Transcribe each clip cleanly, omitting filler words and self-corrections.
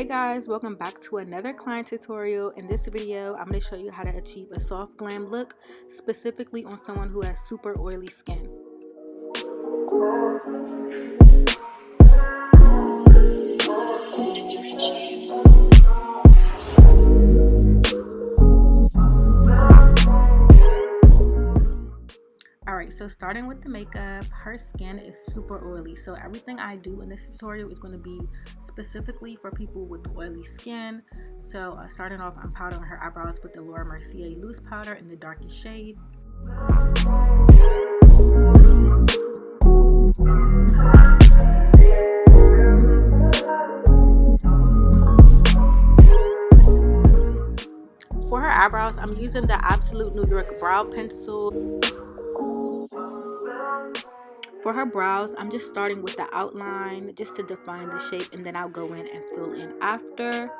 guys, welcome back to another client tutorial. In this video, I'm going to show you how to achieve a soft glam look, specifically on someone who has super oily skin. Alright, so starting with the makeup, her skin is super oily, so everything I do in this tutorial is going to be specifically for people with oily skin. So starting off, I'm powdering her eyebrows with the Mercier loose powder in the darkest shade. For her eyebrows, I'm using the Absolute New York brow pencil. For her brows, I'm just starting with the outline just to define the shape, and then I'll go in and fill in after.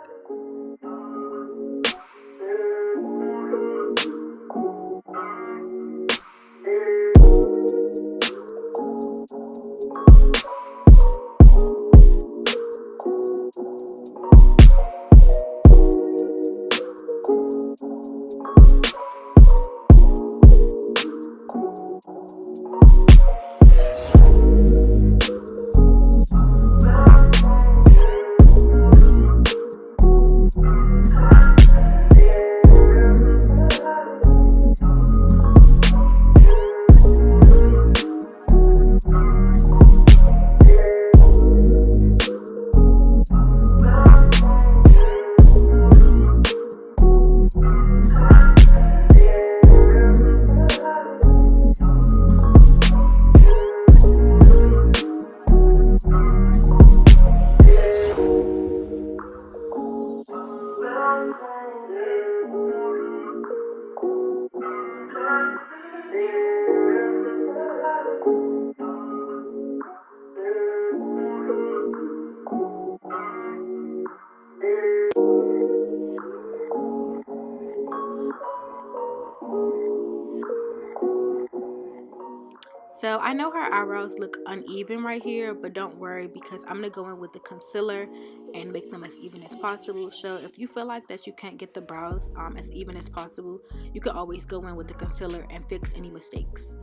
So I know her eyebrows look uneven right here, but don't worry because I'm going to go in with the concealer and make them as even as possible. So if you feel like that you can't get the brows as even as possible, you can always go in with the concealer and fix any mistakes.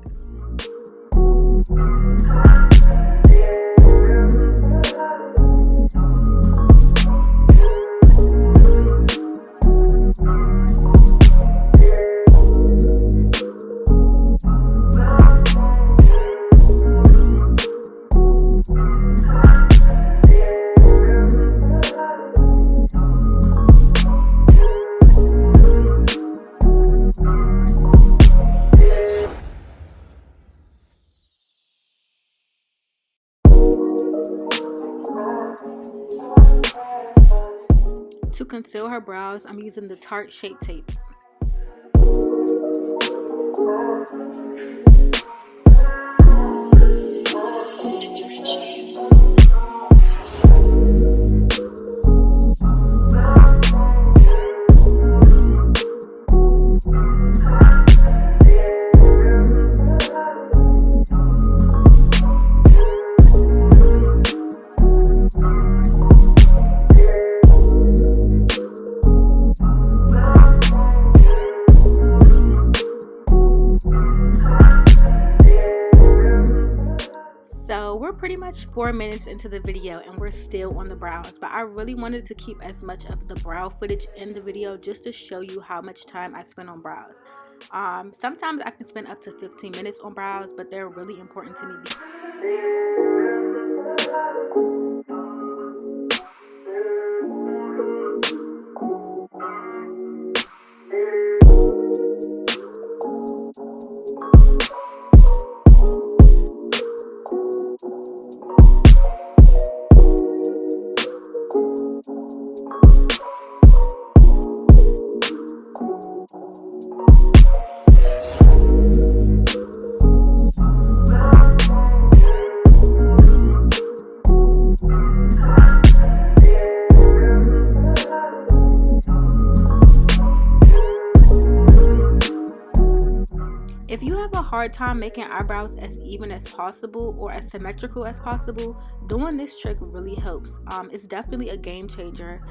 To conceal her brows, I'm using the Tarte Shape Tape. So we're pretty much 4 minutes into the video and we're still on the brows, but I really wanted to keep as much of the brow footage in the video just to show you how much time I spend on brows. Sometimes I can spend up to 15 minutes on brows, but they're really important to me. If you have a hard time making eyebrows as even as possible or as symmetrical as possible, doing this trick really helps. It's definitely a game changer.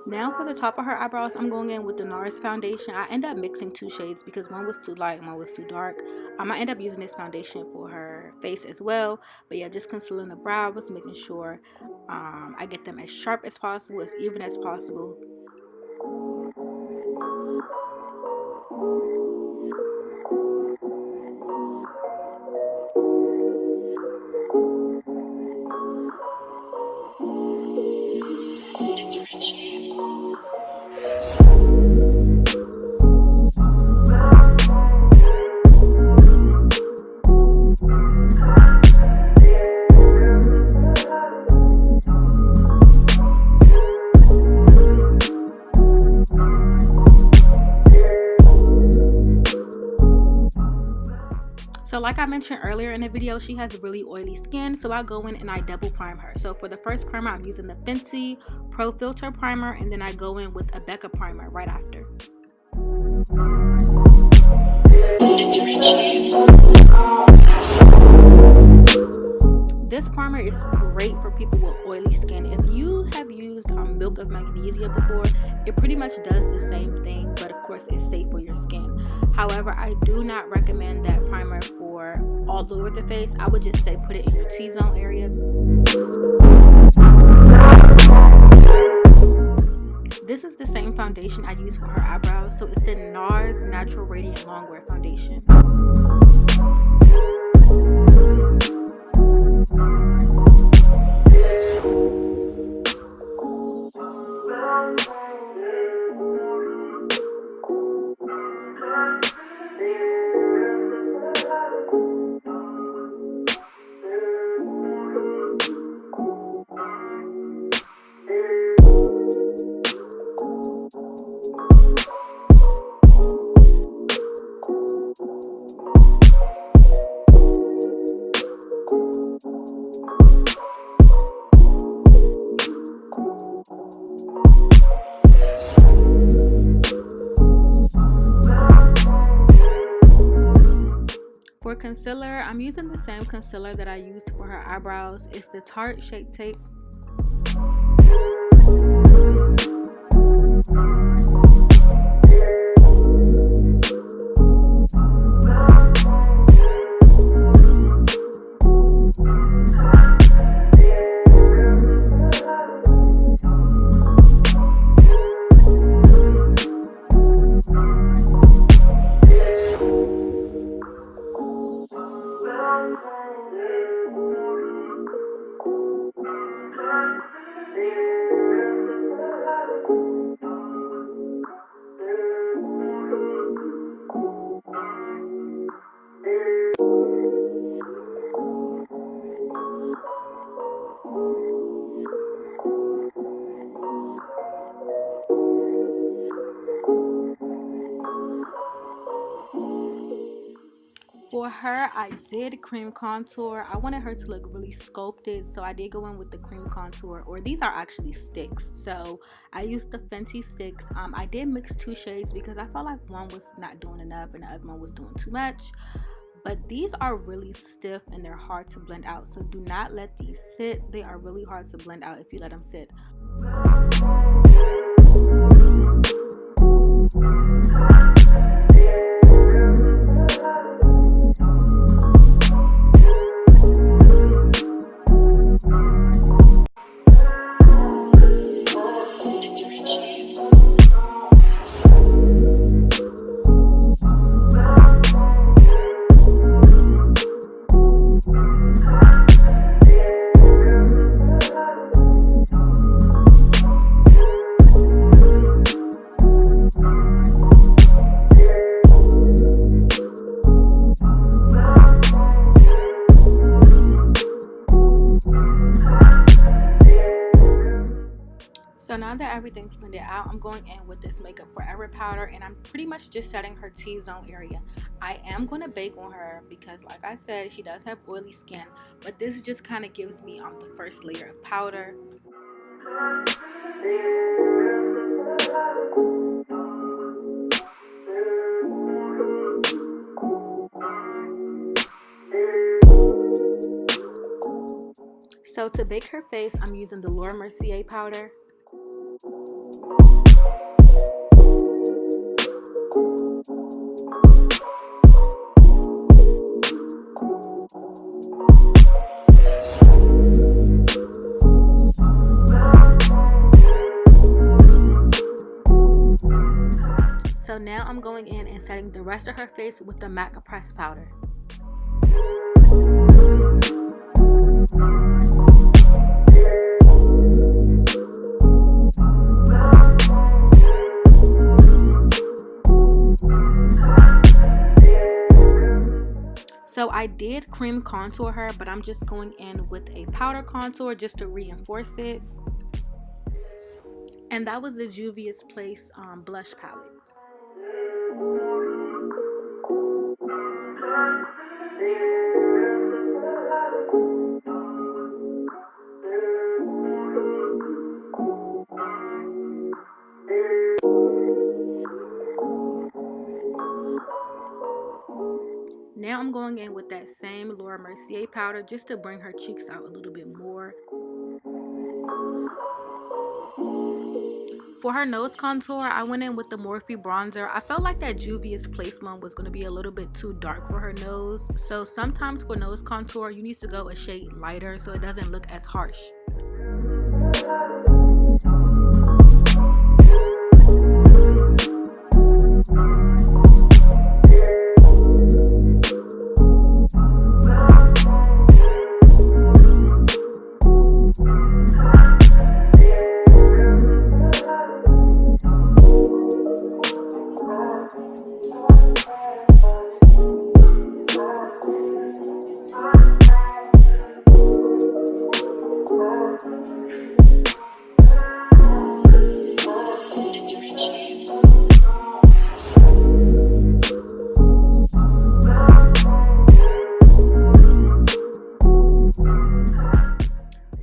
Now for the top of her eyebrows, I'm going in with the NARS foundation. I end up mixing two shades because one was too light and one was too dark. I end up using this foundation for her face as well. But yeah, just concealing the brows, making sure I get them as sharp as possible, as even as possible. So like I mentioned earlier in the video, she has really oily skin, so I go in and I double prime her. So for the first primer, I'm using the Fenty Pro Filter primer, and then I go in with a Becca primer right after. This primer is great for people with oily skin. If you have used Milk of Magnesia before, it pretty much does the same thing, but of course it's safe for your skin. However, I do not recommend that primer for all over the face. I would just say put it in your T-zone area. This is the same foundation I use for her eyebrows, so it's the NARS Natural Radiant Longwear foundation. For concealer, I'm using the same concealer that I used for her eyebrows. It's the Tarte Shape Tape. For her, I did cream contour. I wanted her to look really sculpted, so I did go in with the cream contour, or these are actually sticks. So I used the Fenty sticks. I did mix two shades because I felt like one was not doing enough and the other one was doing too much. But these are really stiff and they're hard to blend out, so do not let these sit. They are really hard to blend out if you let them sit. now that everything's blended out, I'm going in with this Makeup Forever powder, and I'm pretty much just setting her T-zone area. I am going to bake on her because, like I said, she does have oily skin, but this just kind of gives me the first layer of powder. So to bake her face, I'm using the Mercier powder. So now I'm going in and setting the rest of her face with the MAC pressed powder. So I did cream contour her, but I'm just going in with a powder contour just to reinforce it. And that was the Juvia's Place blush palette. Now I'm going in with that same Mercier powder just to bring her cheeks out a little bit more. For her nose contour, I went in with the Morphe bronzer. I felt like that Juvia's Place one was going to be a little bit too dark for her nose. So sometimes for nose contour, you need to go a shade lighter so it doesn't look as harsh.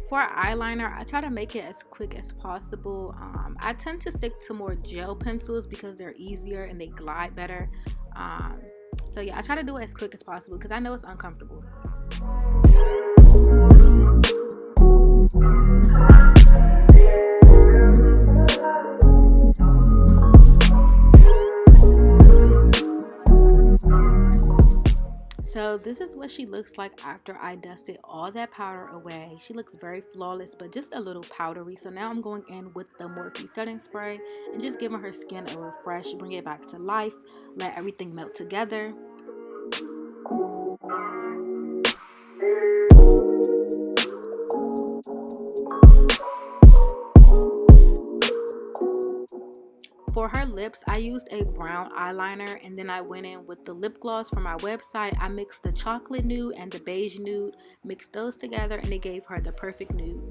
For eyeliner, I try to make it as quick as possible. I tend to stick to more gel pencils because they're easier and they glide better. So yeah, I try to do it as quick as possible because I know it's uncomfortable. So this is what she looks like after I dusted all that powder away. She looks very flawless, but just a little powdery. So now I'm going in with the Morphe setting spray and just giving her skin a refresh, bring it back to life, let everything melt together. For her lips, I used a brown eyeliner, and then I went in with the lip gloss from my website. I mixed the chocolate nude and the beige nude, mixed those together, and it gave her the perfect nude.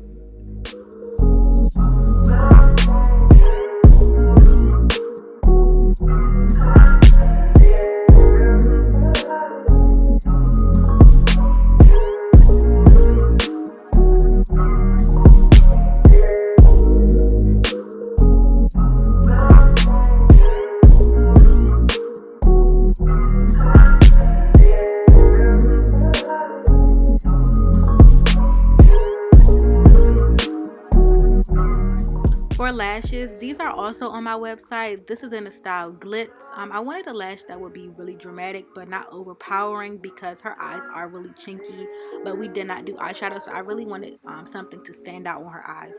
For lashes, these are also on my website. This is in the style Glitz. I wanted a lash that would be really dramatic but not overpowering because her eyes are really chinky, but we did not do eyeshadow, so I really wanted something to stand out on her eyes.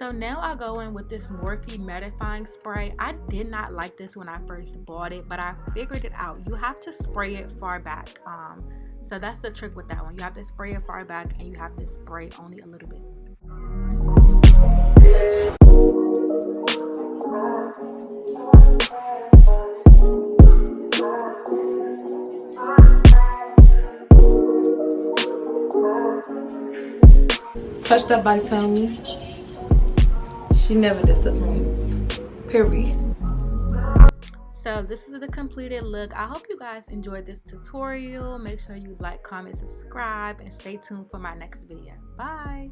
So now I go in with this Morphe mattifying spray. I did not like this when I first bought it, but I figured it out. You have to spray it far back. So that's the trick with that one. You have to spray it far back and you have to spray only a little bit. Touch that by Tony. She never disappoints. Period. So this is the completed look. I hope you guys enjoyed this tutorial. Make sure you like, comment, subscribe, and stay tuned for my next video. Bye.